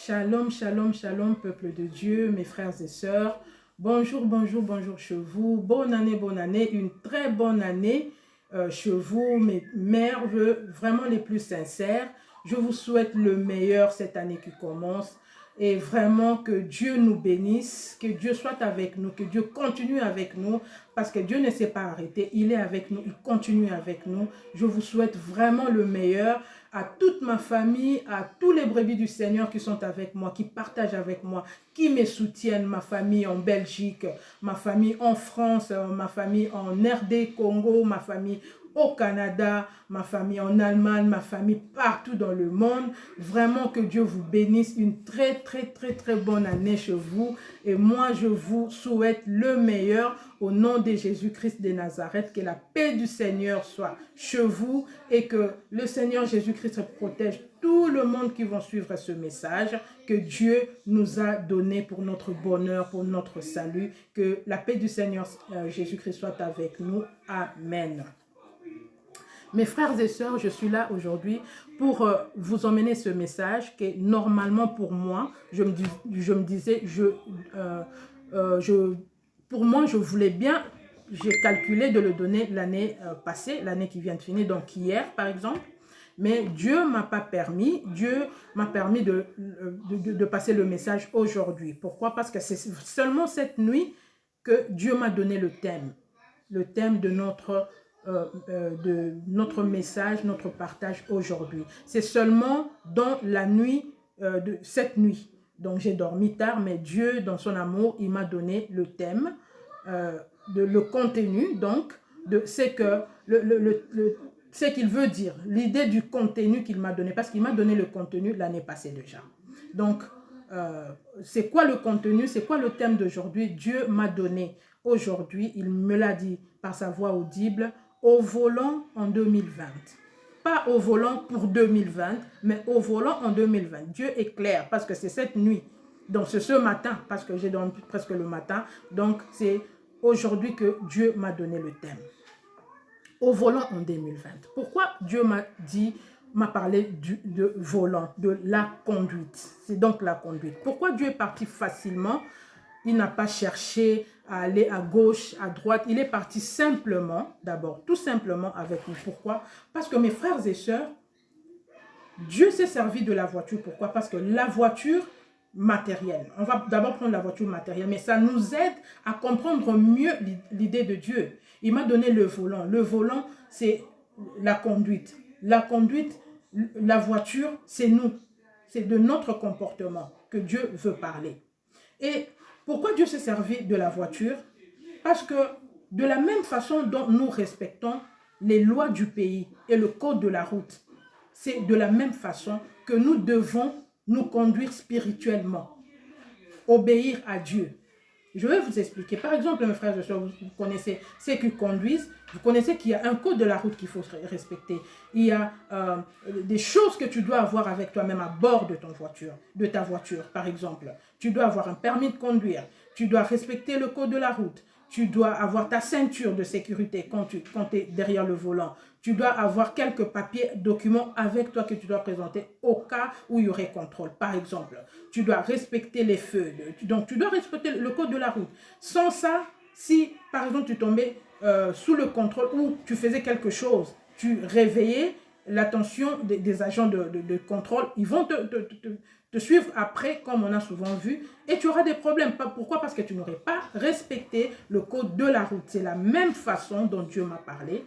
Shalom, shalom, shalom, peuple de Dieu, mes frères et sœurs. Bonjour, bonjour, bonjour chez vous. Bonne année, une très bonne année chez vous, mes mères, vraiment les plus sincères. Je vous souhaite le meilleur cette année qui commence et vraiment que Dieu nous bénisse, que Dieu soit avec nous, que Dieu continue avec nous parce que Dieu ne s'est pas arrêté, il est avec nous, il continue avec nous. Je vous souhaite vraiment le meilleur à toute ma famille, à tous les brebis du Seigneur qui sont avec moi, qui partagent avec moi, qui me soutiennent, ma famille en Belgique, ma famille en France, ma famille en RD Congo, ma famille au Canada, ma famille en Allemagne, ma famille partout dans le monde. Vraiment que Dieu vous bénisse, une très bonne année chez vous. Et moi, je vous souhaite le meilleur au nom de Jésus-Christ de Nazareth. Que la paix du Seigneur soit chez vous et que le Seigneur Jésus-Christ protège tout le monde qui va suivre ce message que Dieu nous a donné pour notre bonheur, pour notre salut. Que la paix du Seigneur Jésus-Christ soit avec nous. Amen. Mes frères et sœurs, je suis là aujourd'hui pour vous emmener ce message qui est normalement pour moi, je me disais, pour moi, je voulais bien, j'ai calculé de le donner l'année passée, l'année qui vient de finir, donc hier par exemple, mais Dieu m'a pas permis, Dieu m'a permis de passer le message aujourd'hui. Pourquoi? Parce que c'est seulement cette nuit que Dieu m'a donné le thème de notre message, notre partage aujourd'hui. C'est seulement dans la nuit de cette nuit. Donc j'ai dormi tard, mais Dieu, dans son amour, il m'a donné le thème, le contenu, donc, de ce que ce qu'il veut dire, l'idée du contenu qu'il m'a donné, parce qu'il m'a donné le contenu l'année passée déjà. Donc, c'est quoi le contenu, c'est quoi le thème d'aujourd'hui? Dieu m'a donné aujourd'hui, il me l'a dit par sa voix audible, au volant en 2020. Pas au volant pour 2020, mais au volant en 2020. Dieu est clair parce que c'est cette nuit. Donc c'est ce matin, parce que j'ai dormi presque le matin. Donc c'est aujourd'hui que Dieu m'a donné le thème. Au volant en 2020. Pourquoi Dieu m'a parlé de volant, de la conduite? C'est donc la conduite. Pourquoi Dieu est parti facilement? Il n'a pas cherché à aller à gauche, à droite. Il est parti simplement, d'abord, tout simplement avec nous. Pourquoi? Parce que mes frères et sœurs, Dieu s'est servi de la voiture. Pourquoi? Parce que la voiture matérielle, on va d'abord prendre la voiture matérielle, mais ça nous aide à comprendre mieux l'idée de Dieu. Il m'a donné le volant. Le volant, c'est la conduite. La conduite, la voiture, c'est nous. C'est de notre comportement que Dieu veut parler. Et pourquoi Dieu s'est servi de la voiture? Parce que de la même façon dont nous respectons les lois du pays et le code de la route, c'est de la même façon que nous devons nous conduire spirituellement, obéir à Dieu. Je vais vous expliquer. Par exemple, mes frères et sœurs, vous connaissez ceux qui conduisent, vous connaissez qu'il y a un code de la route qu'il faut respecter. Il y a des choses que tu dois avoir avec toi-même à bord de ta voiture, par exemple. Tu dois avoir un permis de conduire. Tu dois respecter le code de la route. Tu dois avoir ta ceinture de sécurité quand tu es derrière le volant. Tu dois avoir quelques papiers, documents avec toi que tu dois présenter au cas où il y aurait contrôle. Par exemple, tu dois respecter les feux. Donc, tu dois respecter le code de la route. Sans ça, si par exemple tu tombais sous le contrôle ou tu faisais quelque chose, tu réveillais l'attention des agents de contrôle, ils vont te suivre après, comme on a souvent vu, et tu auras des problèmes. Pourquoi? Parce que tu n'aurais pas respecté le code de la route. C'est la même façon dont Dieu m'a parlé.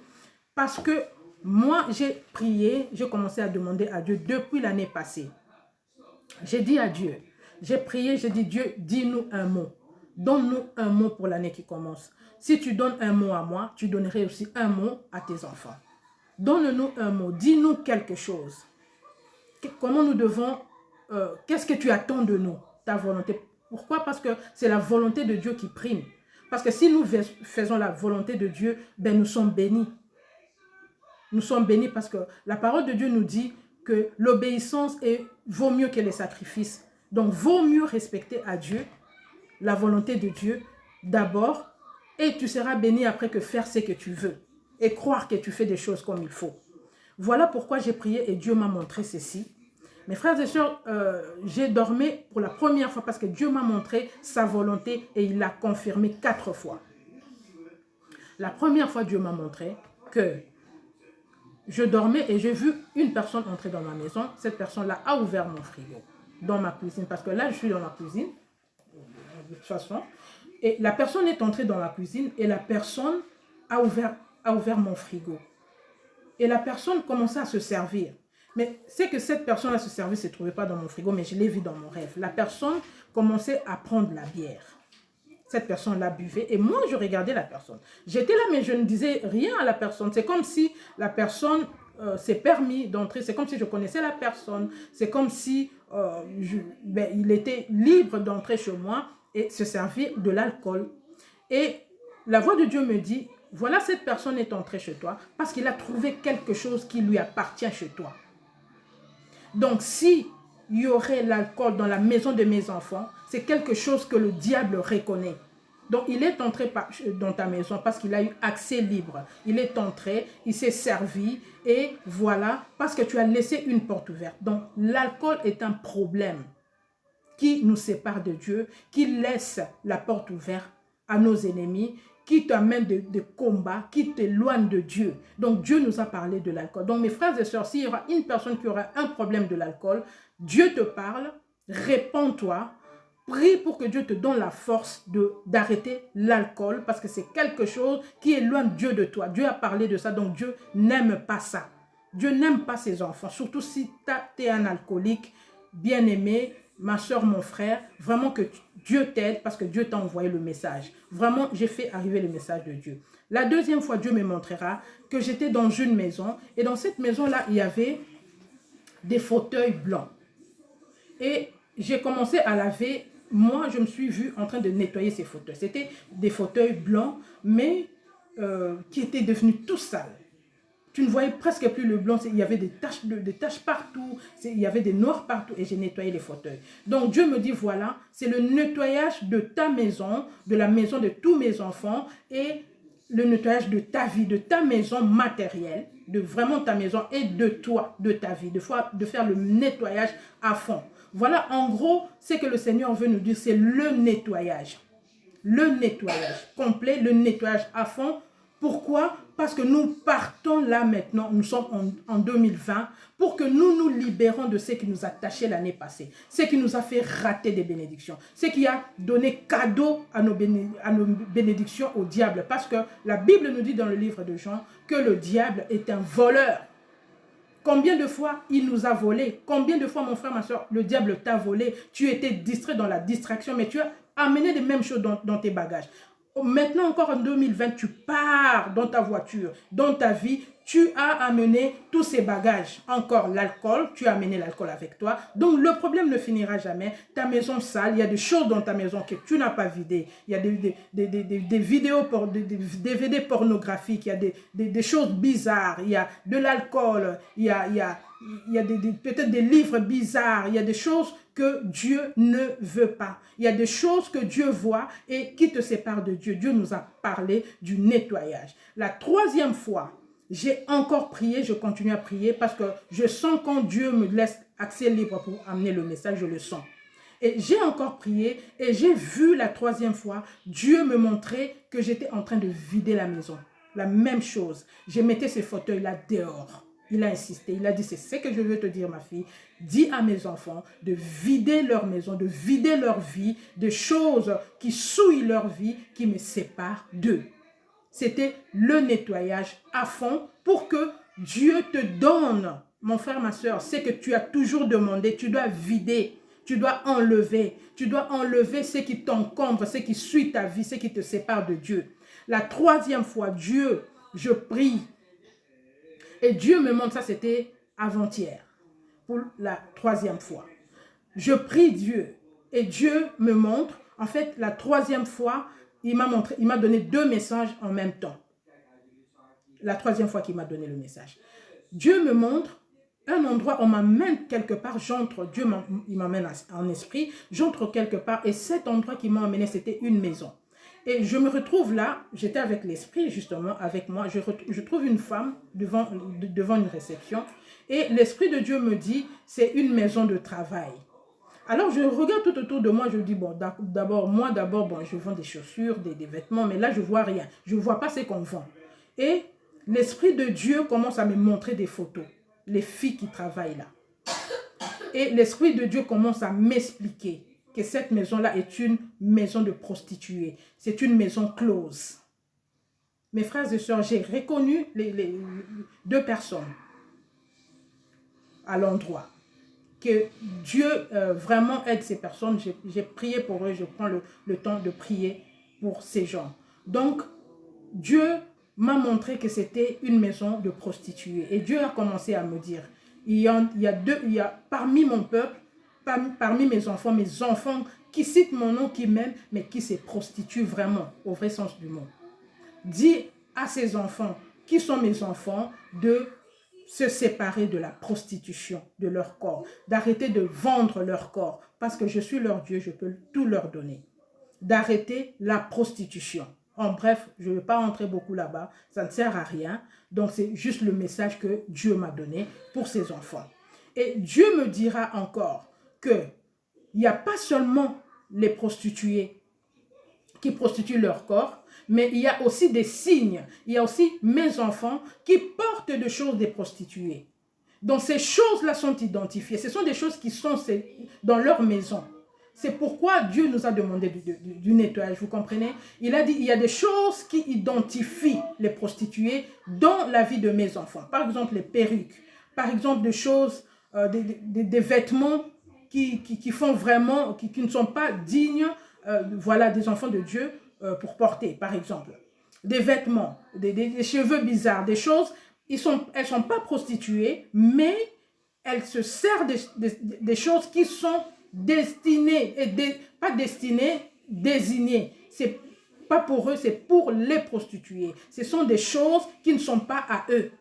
Parce que moi, j'ai prié, j'ai commencé à demander à Dieu depuis l'année passée. J'ai dit à Dieu, j'ai prié, j'ai dit, Dieu, dis-nous un mot. Donne-nous un mot pour l'année qui commence. Si tu donnes un mot à moi, tu donnerais aussi un mot à tes enfants. Donne-nous un mot, dis-nous quelque chose. Comment nous devons, qu'est-ce que tu attends de nous, ta volonté? Pourquoi? Parce que c'est la volonté de Dieu qui prime. Parce que si nous faisons la volonté de Dieu, ben nous sommes bénis. Nous sommes bénis parce que la parole de Dieu nous dit que l'obéissance vaut mieux que les sacrifices. Donc, vaut mieux respecter à Dieu, la volonté de Dieu d'abord, et tu seras béni après que faire ce que tu veux et croire que tu fais des choses comme il faut. Voilà pourquoi j'ai prié et Dieu m'a montré ceci. Mes frères et sœurs, j'ai dormi pour la première fois parce que Dieu m'a montré sa volonté et il l'a confirmé 4 fois. La première fois, Dieu m'a montré que je dormais et j'ai vu une personne entrer dans ma maison. Cette personne-là a ouvert mon frigo dans ma cuisine parce que là, je suis dans la cuisine de toute façon. Et la personne est entrée dans la cuisine et la personne a ouvert mon frigo. Et la personne commençait à se servir. Mais c'est que cette personne à se servir ne se trouvait pas dans mon frigo, mais je l'ai vu dans mon rêve. La personne commençait à prendre la bière. Cette personne-là buvait et moi, je regardais la personne. J'étais là, mais je ne disais rien à la personne. C'est comme si la personne s'est permis d'entrer. C'est comme si je connaissais la personne. C'est comme si il était libre d'entrer chez moi et se servir de l'alcool. Et la voix de Dieu me dit, voilà, cette personne est entrée chez toi parce qu'il a trouvé quelque chose qui lui appartient chez toi. Donc, si il y aurait l'alcool dans la maison de mes enfants, c'est quelque chose que le diable reconnaît. Donc, il est entré dans ta maison parce qu'il a eu accès libre. Il est entré, il s'est servi et voilà, parce que tu as laissé une porte ouverte. Donc, l'alcool est un problème qui nous sépare de Dieu, qui laisse la porte ouverte à nos ennemis, qui t'amène de combats, qui t'éloigne de Dieu. Donc, Dieu nous a parlé de l'alcool. Donc, mes frères et sœurs, s'il y aura une personne qui aura un problème de l'alcool, Dieu te parle, réponds-toi, prie pour que Dieu te donne la force d'arrêter l'alcool, parce que c'est quelque chose qui éloigne Dieu de toi. Dieu a parlé de ça, donc Dieu n'aime pas ça. Dieu n'aime pas ses enfants, surtout si tu es un alcoolique, bien-aimé, ma soeur, mon frère, vraiment que Dieu t'aide parce que Dieu t'a envoyé le message. Vraiment, j'ai fait arriver le message de Dieu. La deuxième fois, Dieu me montrera que j'étais dans une maison et dans cette maison-là, il y avait des fauteuils blancs. Et j'ai commencé à laver. Moi, je me suis vue en train de nettoyer ces fauteuils. C'était des fauteuils blancs, mais qui étaient devenus tout sales. Tu ne voyais presque plus le blanc, il y avait des taches partout, il y avait des noirs partout et j'ai nettoyé les fauteuils. Donc Dieu me dit, voilà, c'est le nettoyage de ta maison, de la maison de tous mes enfants et le nettoyage de ta vie, de ta maison matérielle, de vraiment ta maison et de toi, de ta vie, de faire le nettoyage à fond. Voilà, en gros, ce que le Seigneur veut nous dire, c'est le nettoyage. Le nettoyage complet, le nettoyage à fond. Pourquoi? Parce que nous partons là maintenant, nous sommes en 2020, pour que nous libérons de ce qui nous a taché l'année passée, ce qui nous a fait rater des bénédictions, ce qui a donné cadeau à nos bénédictions au diable. Parce que la Bible nous dit dans le livre de Jean que le diable est un voleur. Combien de fois il nous a volé? Combien de fois, mon frère, ma soeur, le diable t'a volé? Tu étais distrait dans la distraction, mais tu as amené les mêmes choses dans tes bagages. Maintenant encore en 2020, tu pars dans ta voiture, dans ta vie, tu as amené tous ces bagages. Encore l'alcool, tu as amené l'alcool avec toi. Donc le problème ne finira jamais. Ta maison sale, il y a des choses dans ta maison que tu n'as pas vidées. Il y a des vidéos, des DVD pornographiques, il y a des choses bizarres, il y a de l'alcool, il y a peut-être des livres bizarres, il y a des choses que Dieu ne veut pas. Il y a des choses que Dieu voit et qui te séparent de Dieu. Dieu nous a parlé du nettoyage. La troisième fois, j'ai encore prié, je continue à prier parce que je sens quand Dieu me laisse accès libre pour amener le message, je le sens. Et j'ai encore prié et j'ai vu la troisième fois, Dieu me montrer que j'étais en train de vider la maison. La même chose. Je mettais ces fauteuils-là dehors. Il a insisté, il a dit, c'est ce que je veux te dire, ma fille. Dis à mes enfants de vider leur maison, de vider leur vie, de choses qui souillent leur vie, qui me séparent d'eux. C'était le nettoyage à fond pour que Dieu te donne, mon frère, ma soeur, c'est que tu as toujours demandé, tu dois vider, tu dois enlever ce qui t'encombre, ce qui suit ta vie, ce qui te sépare de Dieu. La troisième fois, Dieu, je prie. Et Dieu me montre, ça c'était avant-hier, pour la troisième fois. Je prie Dieu et Dieu me montre, en fait la troisième fois, il m'a donné 2 messages en même temps. La troisième fois qu'il m'a donné le message. Dieu me montre un endroit, on m'amène quelque part, Dieu il m'amène en esprit, j'entre quelque part et cet endroit qui m'a emmené c'était une maison. Et je me retrouve là, j'étais avec l'esprit justement, avec moi, je trouve une femme devant une réception Et l'Esprit de Dieu me dit, c'est une maison de travail. Alors, je regarde tout autour de moi, je dis, bon, d'abord, bon, je vends des chaussures, des vêtements, mais là, je ne vois rien. Je ne vois pas ce qu'on vend. Et l'Esprit de Dieu commence à me montrer des photos, les filles qui travaillent là. Et l'Esprit de Dieu commence à m'expliquer que cette maison-là est une maison de prostituées. C'est une maison close. Mes frères et sœurs, j'ai reconnu les deux personnes à l'endroit. Que Dieu vraiment aide ces personnes. J'ai prié pour eux, je prends le temps de prier pour ces gens. Donc, Dieu m'a montré que c'était une maison de prostituées. Et Dieu a commencé à me dire, il y a parmi mon peuple, parmi mes enfants qui citent mon nom, qui m'aiment, mais qui se prostituent vraiment, au vrai sens du mot. Dis à ces enfants, qui sont mes enfants, de se séparer de la prostitution de leur corps, d'arrêter de vendre leur corps, parce que je suis leur Dieu, je peux tout leur donner. D'arrêter la prostitution. En bref, je ne vais pas entrer beaucoup là-bas, ça ne sert à rien. Donc c'est juste le message que Dieu m'a donné pour ses enfants. Et Dieu me dira encore qu'il n'y a pas seulement les prostituées qui prostituent leur corps, mais il y a aussi des signes, il y a aussi mes enfants qui portent des choses des prostituées. Donc ces choses-là sont identifiées, ce sont des choses qui sont dans leur maison. C'est pourquoi Dieu nous a demandé du nettoyage, vous comprenez? Il a dit, il y a des choses qui identifient les prostituées dans la vie de mes enfants. Par exemple, les perruques, par exemple, des choses, des vêtements qui font vraiment, qui ne sont pas dignes, voilà, des enfants de Dieu, pour porter, par exemple. Des vêtements, des cheveux bizarres, des choses, elles sont pas prostituées, mais elles se servent des choses qui sont destinées, pas destinées, désignées. C'est pas pour eux, c'est pour les prostituées. Ce sont des choses qui ne sont pas à eux,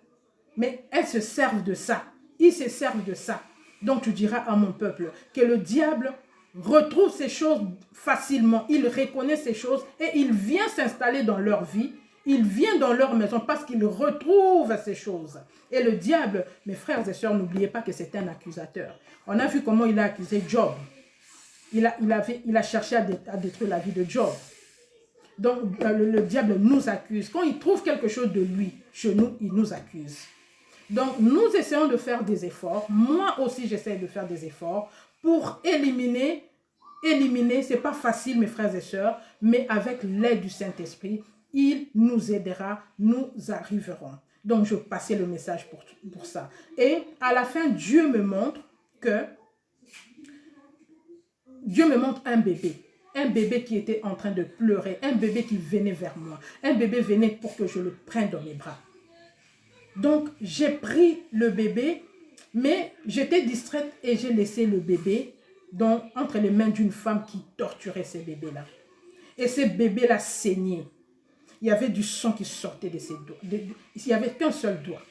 mais elles se servent de ça. Ils se servent de ça. Donc tu diras à mon peuple que le diable retrouve ces choses facilement, il reconnaît ces choses et il vient s'installer dans leur vie, il vient dans leur maison parce qu'il retrouve ces choses. Et le diable, mes frères et sœurs, n'oubliez pas que c'est un accusateur. On a vu comment il a accusé Job. Il a cherché à détruire la vie de Job. Donc le diable nous accuse. Quand il trouve quelque chose de lui, chez nous, il nous accuse. Donc nous essayons de faire des efforts. Moi aussi, j'essaie de faire des efforts pour éliminer, c'est pas facile mes frères et sœurs, mais avec l'aide du Saint-Esprit, il nous aidera, nous arriverons. Donc je passais le message pour ça. Et à la fin, Dieu me montre un bébé qui était en train de pleurer, un bébé qui venait vers moi, un bébé venait pour que je le prenne dans mes bras. Donc j'ai pris le bébé, mais j'étais distraite et j'ai laissé le bébé entre les mains d'une femme qui torturait ces bébés-là. Et ces bébés-là saignaient. Il y avait du sang qui sortait de ses doigts. Il n'y avait qu'un seul doigt.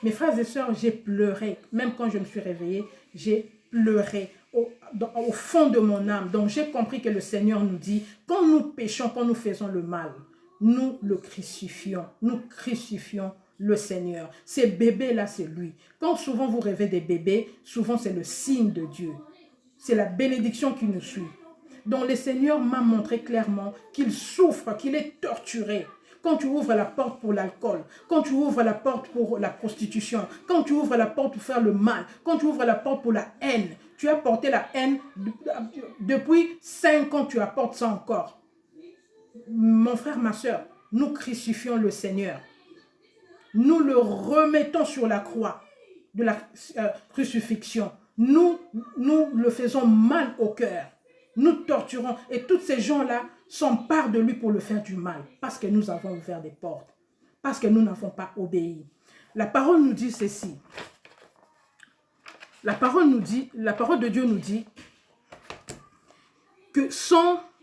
Mes frères et sœurs, j'ai pleuré. Même quand je me suis réveillée, j'ai pleuré au fond de mon âme. Donc j'ai compris que le Seigneur nous dit, quand nous péchons, quand nous faisons le mal, nous le crucifions. Nous crucifions le Seigneur. Ces bébés-là, c'est lui. Quand souvent vous rêvez des bébés, souvent c'est le signe de Dieu. C'est la bénédiction qui nous suit. Donc le Seigneur m'a montré clairement qu'il souffre, qu'il est torturé. Quand tu ouvres la porte pour l'alcool, quand tu ouvres la porte pour la prostitution, quand tu ouvres la porte pour faire le mal, quand tu ouvres la porte pour la haine, tu as porté la haine depuis 5 ans, tu apportes ça encore. Mon frère, ma soeur, nous crucifions le Seigneur. Nous le remettons sur la croix de la crucifixion. Nous le faisons mal au cœur. Nous torturons. Et tous ces gens-là s'emparent de lui pour le faire du mal. Parce que nous avons ouvert des portes. Parce que nous n'avons pas obéi. La parole nous dit ceci. La parole de Dieu nous dit que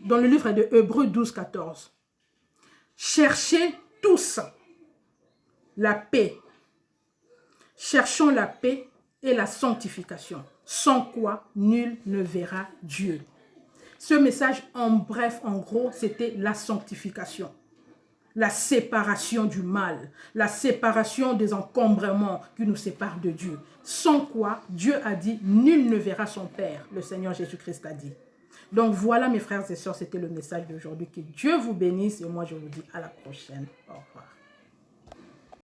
dans le livre de Hébreux 12, 14. Cherchez tous la paix. Cherchons la paix et la sanctification, sans quoi nul ne verra Dieu. Ce message, en bref, en gros, c'était la sanctification. la séparation du mal, la séparation des encombrements qui nous séparent de Dieu. Sans quoi, Dieu a dit, nul ne verra son Père, le Seigneur Jésus-Christ a dit. Donc voilà mes frères et sœurs, c'était le message d'aujourd'hui. Que Dieu vous bénisse et moi je vous dis à la prochaine. Au revoir.